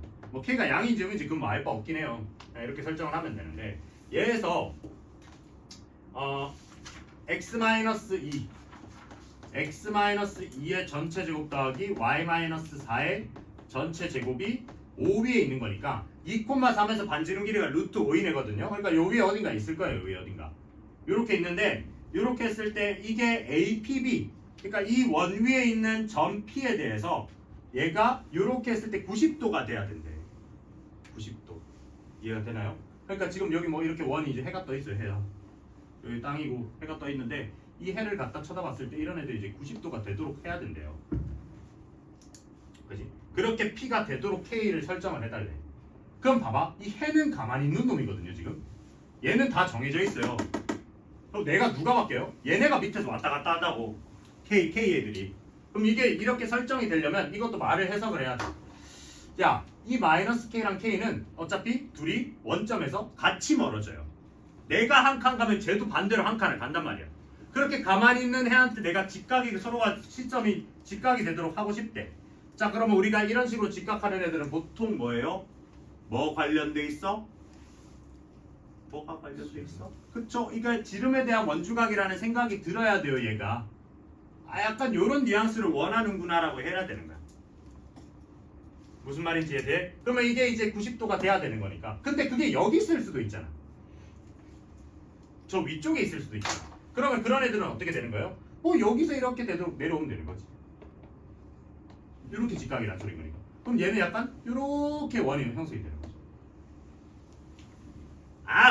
k가 양인지 음인지 그건 알 바 없긴 해요. 이렇게 설정을 하면 되는데 얘에서 x-2 x-2의 전체 제곱 더하기 y-4의 전체 제곱이 5 위에 있는 거니까 2,3에서 반지름 길이가 루트 5이네거든요. 그러니까 요 위에 어딘가 있을 거예요. 요 위에 어딘가. 요렇게 있는데 요렇게 했을 때 이게 APB 그러니까 이 원 위에 있는 점 P에 대해서 얘가 요렇게 했을 때 90도가 돼야 된대. 90도. 이해가 되나요? 그러니까 지금 여기 이렇게 원이 이제 해가 떠 있어요. 해요. 여기 땅이고 해가 떠 있는데 이 해를 갖다 쳐다봤을 때 이런 애들 이제 90도가 되도록 해야 된대요. 그렇지? 그렇게 P가 되도록 K를 설정을 해달래. 그럼 봐봐. 이 해는 가만히 있는 놈이거든요. 지금 얘는 다 정해져 있어요. 그럼 내가 누가 바뀌어요? 얘네가 밑에서 왔다 갔다 한다고. K 애들이. 그럼 이게 이렇게 설정이 되려면 이것도 말을 해석을 해야 돼. 야, 이 마이너스 K랑 K는 어차피 둘이 원점에서 같이 멀어져요. 내가 한 칸 가면 쟤도 반대로 한 칸을 간단 말이야. 그렇게 가만히 있는 해한테 내가 직각이 서로가 시점이 직각이 되도록 하고 싶대. 자, 그러면 우리가 이런 식으로 직각하는 애들은 보통 뭐예요? 뭐 관련돼 있어? 뭐가 관련돼 있어? 그쵸? 이게 지름에 대한 원주각이라는 생각이 들어야 돼요, 얘가. 약간 요런 뉘앙스를 원하는구나라고 해야 되는 거야. 무슨 말인지 이해돼? 그러면 이게 이제 90도가 돼야 되는 거니까. 근데 그게 여기 있을 수도 있잖아. 저 위쪽에 있을 수도 있잖아. 그러면 그런 애들은 어떻게 되는 거예요? 여기서 이렇게 되도록 내려오면 되는 거지. 이렇게 직각이란 소리인 거니까. 그럼 얘는 약간 이렇게 원이 형성이 되는 거죠.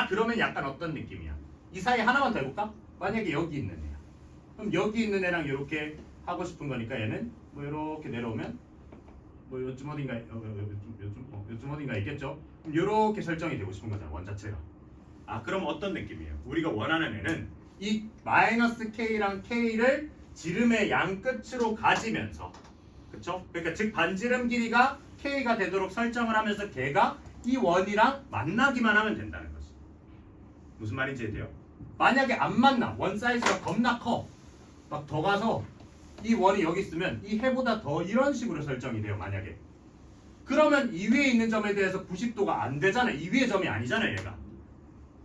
그러면 약간 어떤 느낌이야? 이 사이에 하나만 더 해볼까? 만약에 여기 있는 애야. 그럼 여기 있는 애랑 이렇게 하고 싶은 거니까 얘는 뭐 이렇게 내려오면 뭐 요쯤 어딘가 요쯤 어딘가 있겠죠? 그럼 이렇게 설정이 되고 싶은 거잖아, 원 자체가. 그럼 어떤 느낌이에요? 우리가 원하는 애는 이 마이너스 K랑 K를 지름의 양 끝으로 가지면서, 그쵸? 그러니까 즉 반지름 길이가 K가 되도록 설정을 하면서 걔가 이 원이랑 만나기만 하면 된다는 거지. 무슨 말인지 이해돼요? 만약에 안 만나, 원 사이즈가 겁나 커, 막 더 가서 이 원이 여기 있으면 이 해보다 더 이런 식으로 설정이 돼요. 만약에 그러면 이 위에 있는 점에 대해서 90도가 안 되잖아요. 이 위의 점이 아니잖아요, 얘가.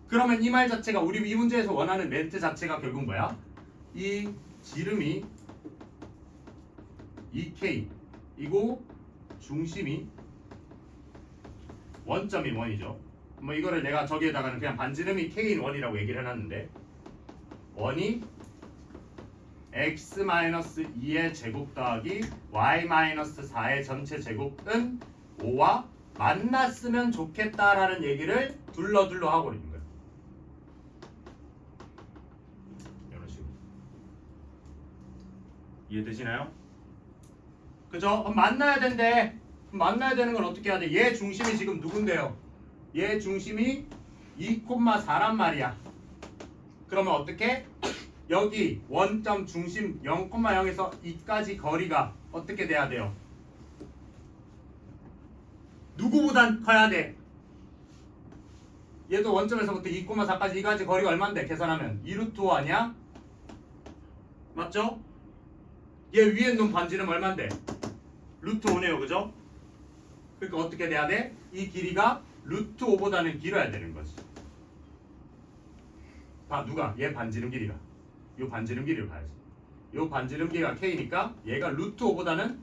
그러면 이 말 자체가 우리 이 문제에서 원하는 멘트 자체가 결국 뭐야? 이 지름이 2K 이고 중심이 원점이 1이죠. 뭐 이거를 내가 저기에다가는 그냥 반지름이 K인 1이라고 얘기를 해놨는데, 원이 x-2의 제곱 더하기 y-4의 전체 제곱은 5와 만났으면 좋겠다라는 얘기를 둘러둘러 하고 있는 거예요. 이런 식으로. 이해되시나요? 그죠? 만나야 된대. 만나야 되는 건 어떻게 해야 돼? 얘 중심이 지금 누군데요? 얘 중심이 2,4란 말이야. 그러면 어떻게? 여기 원점 중심 0,0에서 2까지 거리가 어떻게 돼야 돼요? 누구보단 커야 돼. 얘도 원점에서부터 2,4까지 2까지 거리가 얼만데? 계산하면 2루트 5 아니야? 맞죠? 얘 위에 놈 반지름 얼만데? 루트 5네요, 그죠? 그러니까 어떻게 돼야 돼? 이 길이가 루트 5보다는 길어야 되는 거지. 누가? 얘 반지름 길이가. 요 반지름 길이를 봐야지. 요 반지름 길이가 K니까 얘가 루트 5보다는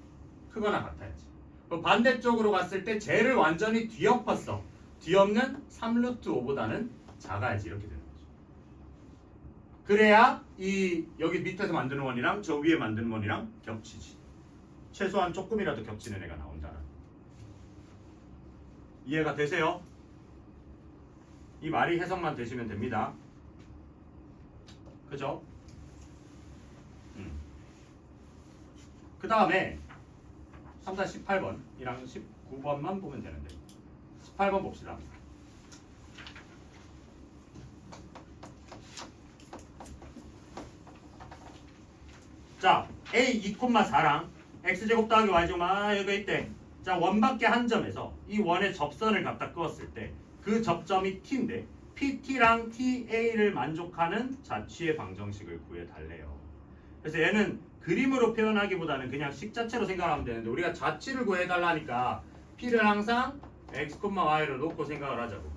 크거나 같아야지. 그럼 반대쪽으로 갔을 때 쟤를 완전히 뒤엎었어. 뒤엎는 3루트 5보다는 작아야지. 이렇게 되는 거죠. 그래야 이 여기 밑에서 만드는 원이랑 저 위에 만드는 원이랑 겹치지. 최소한 조금이라도 겹치는 애가 나온다는. 이해가 되세요? 이 말이 해석만 되시면 됩니다. 그죠? 그 다음에 3-18번이랑 19번만 보면 되는데 18번 봅시다. 자, A 2,4랑 x제곱 더하기 y제곱 여기 있대. 자, 원밖에 한 점에서 이 원의 접선을 갖다 그었을 때 그 접점이 t인데 PT랑 TA를 만족하는 자취의 방정식을 구해달래요. 그래서 얘는 그림으로 표현하기보다는 그냥 식 자체로 생각하면 되는데 우리가 자취를 구해달라니까 P를 항상 x, y로 놓고 생각을 하자고.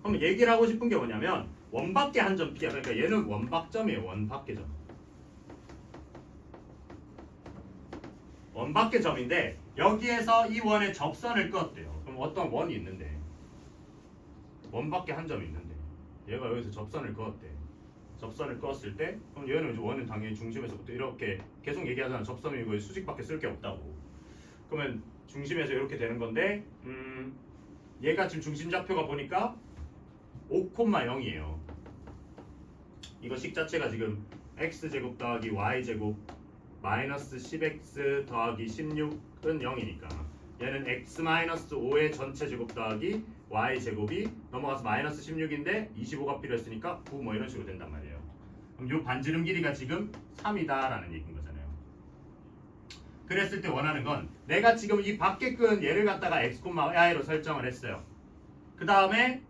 그럼 얘기를 하고 싶은 게 뭐냐면 원밖에 한 점 P야. 그러니까 얘는 원박점이에요. 원밖의 점. 원밖의 점인데 여기에서 이 원의 접선을 그었대요. 그럼 어떤 원이 있는데 원밖에 한 점이 있는데 얘가 여기서 접선을 그었대. 접선을 그었을 때 그럼 얘는 원은 당연히 중심에서부터 이렇게 계속 얘기하잖아. 접선이 이거 수직밖에 쓸 게 없다고. 그러면 중심에서 이렇게 되는 건데 얘가 지금 중심 좌표가 보니까 5,0이에요. 이거 식 자체가 지금 x제곱 더하기 y제곱 마이너스 10x 더하기 16은 0이니까 얘는 x-5의 전체 제곱 더하기 y제곱이 넘어가서 마이너스 16인데 25가 필요했으니까 9 뭐 이런 식으로 된단 말이에요. 그럼 요 반지름 길이가 지금 3이다라는 얘기인 거잖아요. 그랬을 때 원하는 건 내가 지금 이 밖에 끈 얘를 갖다가 x, y로 설정을 했어요. 그 다음에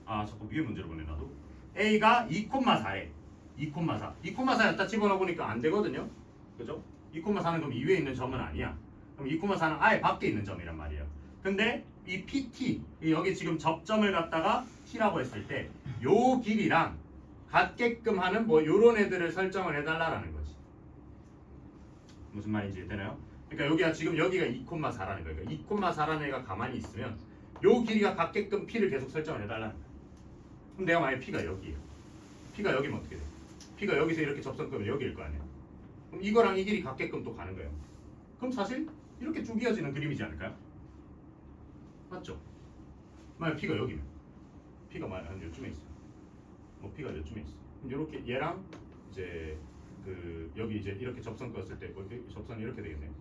자꾸 위에 문제로 보내 놔도 a가 2,4래. 2,4. 2,4였다 집어넣어보니까 안 되거든요. 그죠? 2,4는 그럼 이 위에 있는 점은 아니야. 그럼 2,4는 아예 밖에 있는 점이란 말이에요. 근데 이 PT, 여기 지금 접점을 갖다가 T라고 했을 때 요 길이랑 같게끔 하는 뭐 요런 애들을 설정을 해달라는 거지. 무슨 말인지 되나요? 그러니까 여기가 지금 여기가 2,4라는 거예요. 그러니까 2,4라는 애가 가만히 있으면 요 길이가 같게끔 P를 계속 설정을 해달라는 거예요. 그럼 내가 만약에 P가 여기예요. P가 여기면 어떻게 돼? P가 여기서 이렇게 접선점이 여기일 거 아니에요. 그럼 이거랑 이 길이 같게끔 또 가는 거예요. 그럼 사실 이렇게 쭉 이어지는 그림이지 않을까요? 맞죠? 만약 P가 여기면 P가 만약 한 요쯤에 있어요. 뭐 P가 요쯤에 있어. 그럼 이렇게 얘랑 이제 그 여기 이제 이렇게 접선 껐을 때 뭐 접선이 이렇게 되겠네요.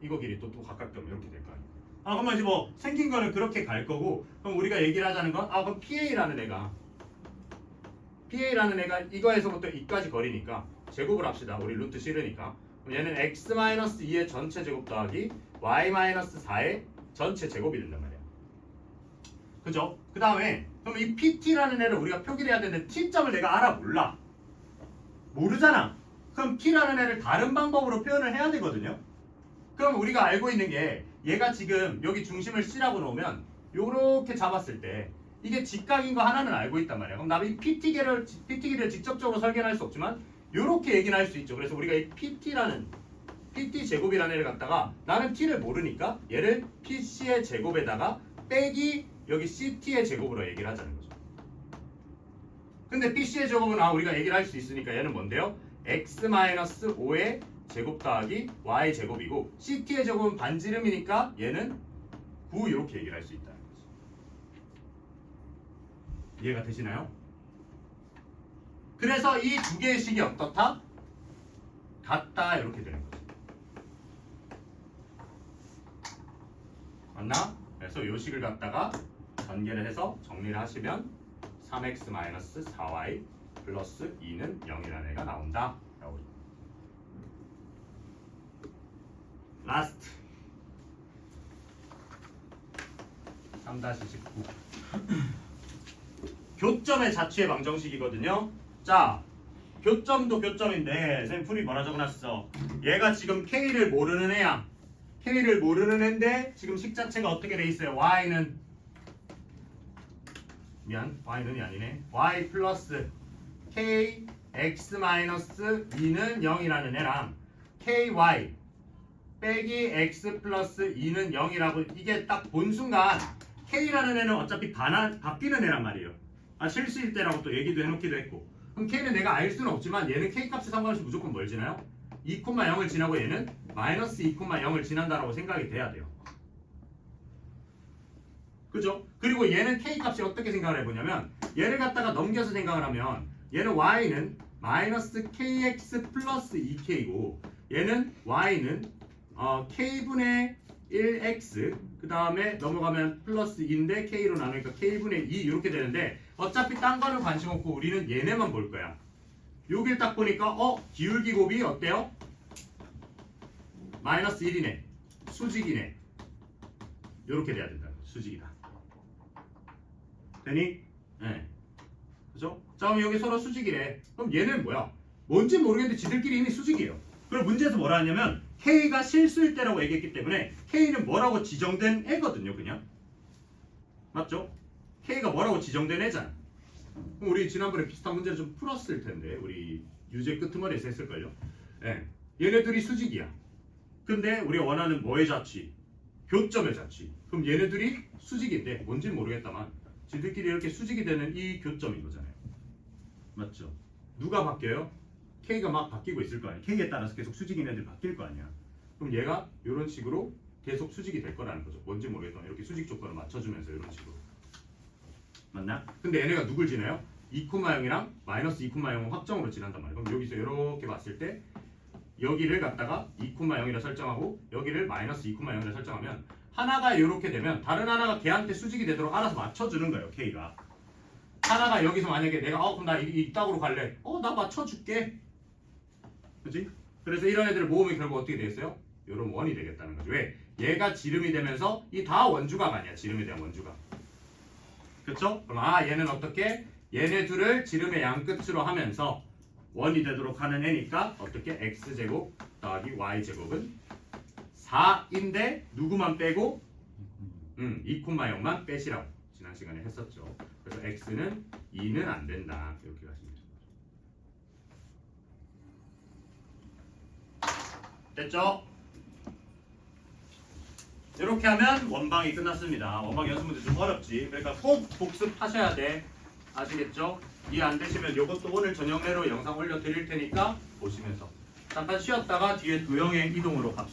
이거 길이 또 가깝게 오면 이렇게 될 거 아니에요. 아 그러면 이제 뭐 생긴 거는 그렇게 갈 거고 그럼 우리가 얘기를 하자는 건 그럼 PA라는 애가 이거에서부터 이까지 거리니까 제곱을 합시다. 우리 루트 싫으니까. 그럼 얘는 x-2의 전체 제곱 더하기 y-4의 전체 제곱이 된단 말이야. 그죠? 그 다음에 그럼 이 PT라는 애를 우리가 표기를 해야 되는데 T점을 내가 알아 몰라. 모르잖아. 그럼 P라는 애를 다른 방법으로 표현을 해야 되거든요. 그럼 우리가 알고 있는 게 얘가 지금 여기 중심을 C라고 놓으면 요렇게 잡았을 때 이게 직각인 거 하나는 알고 있단 말이야. 그럼 나는 이 PT기를 직접적으로 설계는 할 수 없지만 요렇게 얘기는 할 수 있죠. 그래서 우리가 이 PT 제곱이라는 애를 갖다가 나는 T를 모르니까 얘를 PC의 제곱에다가 빼기 여기 CT의 제곱으로 얘기를 하자는 거죠. 근데 PC의 제곱은 우리가 얘기를 할 수 있으니까 얘는 뭔데요? x-5의 제곱 더하기 y 제곱이고 CT의 제곱은 반지름이니까 얘는 9 이렇게 얘기를 할 수 있다는 거죠. 이해가 되시나요? 그래서 이 두 개의 식이 어떻다? 같다 이렇게 되는 거죠. 맞나? 그래서 이 식을 갖다가 전개를 해서 정리를 하시면 3x-4y 플러스 2는 0이라는 애가 나온다. 라스트 3-19 교점의 자취의 방정식이거든요. 자, 교점도 교점인데 선생님 풀이 뭐라 적어놨어? 얘가 지금 K를 모르는 애야. K를 모르는 애인데 지금 식 자체가 어떻게 돼 있어요? Y는 Y는이 아니네. Y 플러스 K X 마이너스 2는 0이라는 애랑 KY 빼기 X 플러스 2는 0이라고 이게 딱 본 순간 K라는 애는 어차피 바뀌는 애란 말이에요. 실수일 때라고 또 얘기도 해놓기도 했고 그럼 K는 내가 알 수는 없지만 얘는 K 값에 상관없이 무조건 뭘 지나요? 2,0을 지나고 얘는 마이너스 2,0을 지난다라고 생각이 돼야 돼요. 그죠? 그리고 얘는 K 값이 어떻게 생각을 해보냐면 얘를 갖다가 넘겨서 생각을 하면 얘는 Y는 마이너스 KX 플러스 2K고 얘는 Y는 K분의 1X 그 다음에 넘어가면 플러스 2인데 K로 나누니까 K분의 2 이렇게 되는데 어차피 딴 거는 관심 없고 우리는 얘네만 볼 거야. 여길 딱 보니까 기울기 곱이 어때요? 마이너스 1이네. 수직이네. 이렇게 돼야 된다. 수직이다. 되니? 네. 그죠? 자 그럼 여기 서로 수직이래. 그럼 얘는 뭐야? 뭔지 모르겠는데 지들끼리 이미 수직이에요. 그리고 문제에서 뭐라 하냐면 K가 실수일 때라고 얘기했기 때문에 K는 뭐라고 지정된 애거든요. 그냥 맞죠? K가 뭐라고 지정된 애잖아. 그럼 우리 지난번에 비슷한 문제를 좀 풀었을 텐데 우리 유제 끄트머리에서 했을걸요. 네. 얘네들이 수직이야. 근데 우리가 원하는 뭐의 자취? 교점의 자취. 그럼 얘네들이 수직인데 뭔지는 모르겠다만 지들끼리 이렇게 수직이 되는 이 교점인 거잖아요. 맞죠? 누가 바뀌어요? K가 막 바뀌고 있을 거 아니야. K에 따라서 계속 수직인 애들 바뀔 거 아니야. 그럼 얘가 이런 식으로 계속 수직이 될 거라는 거죠. 뭔지 모르겠지만 이렇게 수직 조건을 맞춰주면서 이런 식으로. 맞나? 근데 얘네가 누굴 지나요? 2,0이랑 마이너스 2,0은 확정으로 지난단 말이에요. 그럼 여기서 이렇게 봤을 때 여기를 갖다가 2,0이라 설정하고 여기를 마이너스 2,0이라 설정하면 하나가 이렇게 되면 다른 하나가 걔한테 수직이 되도록 알아서 맞춰주는 거예요. K가. 하나가 여기서 만약에 내가 그럼 나 이 딱으로 갈래. 나 맞춰줄게. 그치? 그래서 이런 애들 모으면 결국 어떻게 되겠어요? 이런 원이 되겠다는 거죠. 왜? 얘가 지름이 되면서 이 다 원주각 아니야. 지름에 대한 원주각. 그쵸? 그럼 얘는 어떻게? 얘네 둘을 지름의 양 끝으로 하면서 원이 되도록 하는 애니까 어떻게? x제곱 더하기 y제곱은 4인데 누구만 빼고 2,0만 빼시라고 지난 시간에 했었죠. 그래서 x는 2는 안 된다. 이렇게 가시면 됩니다. 됐죠? 이렇게 하면 원방이 끝났습니다. 원방 연습 문제 좀 어렵지. 그러니까 꼭 복습하셔야 돼. 아시겠죠? 이해 안 되시면 이것도 오늘 저녁 내로 영상 올려드릴 테니까 보시면서 잠깐 쉬었다가 뒤에 도형의 이동으로 갑시다.